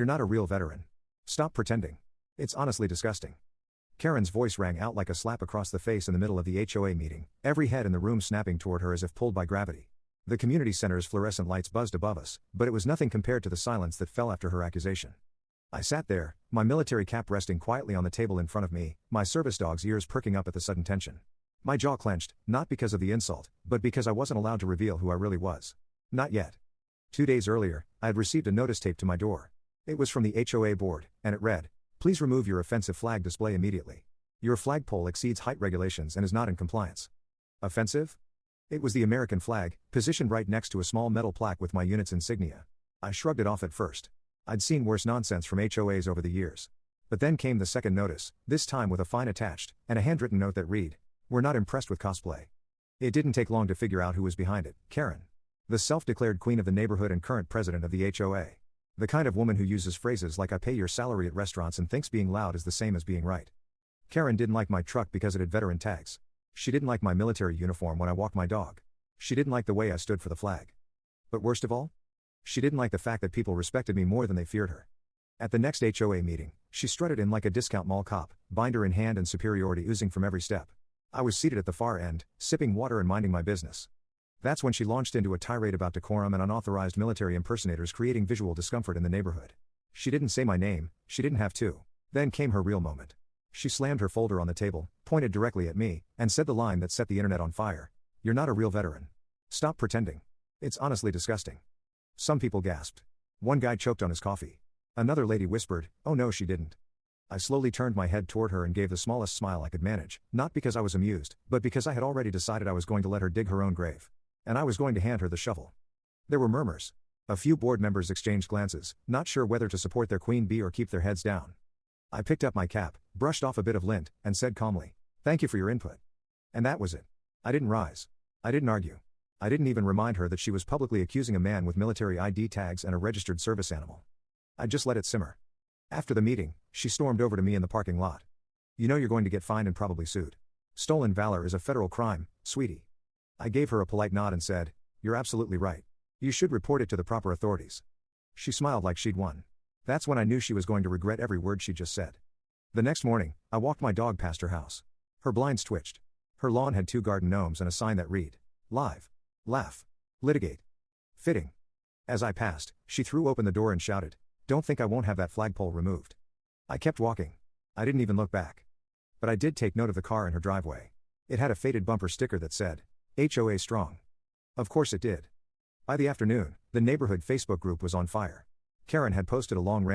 You're not a real veteran. Stop pretending. It's honestly disgusting. Karen's voice rang out like a slap across the face in the middle of the HOA meeting, every head in the room snapping toward her as if pulled by gravity. The community center's fluorescent lights buzzed above us, but it was nothing compared to the silence that fell after her accusation. I sat there, my military cap resting quietly on the table in front of me, my service dog's ears perking up at the sudden tension. My jaw clenched, not because of the insult, but because I wasn't allowed to reveal who I really was. Not yet. 2 days earlier, I had received a notice taped to my door. It was from the HOA board, and it read, "Please remove your offensive flag display immediately. Your flagpole exceeds height regulations and is not in compliance." Offensive? It was the American flag, positioned right next to a small metal plaque with my unit's insignia. I shrugged it off at first. I'd seen worse nonsense from HOAs over the years. But then came the second notice, this time with a fine attached, and a handwritten note that read, "We're not impressed with cosplay." It didn't take long to figure out who was behind it, Karen. The self-declared queen of the neighborhood and current president of the HOA. The kind of woman who uses phrases like "I pay your salary" at restaurants and thinks being loud is the same as being right. Karen didn't like my truck because it had veteran tags. She didn't like my military uniform when I walked my dog. She didn't like the way I stood for the flag. But worst of all, she didn't like the fact that people respected me more than they feared her. At the next HOA meeting, she strutted in like a discount mall cop, binder in hand and superiority oozing from every step. I was seated at the far end, sipping water and minding my business. That's when she launched into a tirade about decorum and unauthorized military impersonators creating visual discomfort in the neighborhood. She didn't say my name, she didn't have to. Then came her real moment. She slammed her folder on the table, pointed directly at me, and said the line that set the internet on fire. "You're not a real veteran. Stop pretending. It's honestly disgusting." Some people gasped. One guy choked on his coffee. Another lady whispered, "Oh no, she didn't." I slowly turned my head toward her and gave the smallest smile I could manage, not because I was amused, but because I had already decided I was going to let her dig her own grave. And I was going to hand her the shovel. There were murmurs. A few board members exchanged glances, not sure whether to support their queen bee or keep their heads down. I picked up my cap, brushed off a bit of lint, and said calmly, "Thank you for your input." And that was it. I didn't rise. I didn't argue. I didn't even remind her that she was publicly accusing a man with military ID tags and a registered service animal. I just let it simmer. After the meeting, she stormed over to me in the parking lot. "You know you're going to get fined and probably sued. Stolen valor is a federal crime, sweetie." I gave her a polite nod and said, "You're absolutely right. You should report it to the proper authorities." She smiled like she'd won. That's when I knew she was going to regret every word she just said. The next morning, I walked my dog past her house. Her blinds twitched. Her lawn had 2 garden gnomes and a sign that read, "Live. Laugh. Litigate. Fitting." As I passed, she threw open the door and shouted, "Don't think I won't have that flagpole removed." I kept walking. I didn't even look back. But I did take note of the car in her driveway. It had a faded bumper sticker that said, "HOA strong." Of course it did. By the afternoon, the neighborhood Facebook group was on fire. Karen had posted a long rant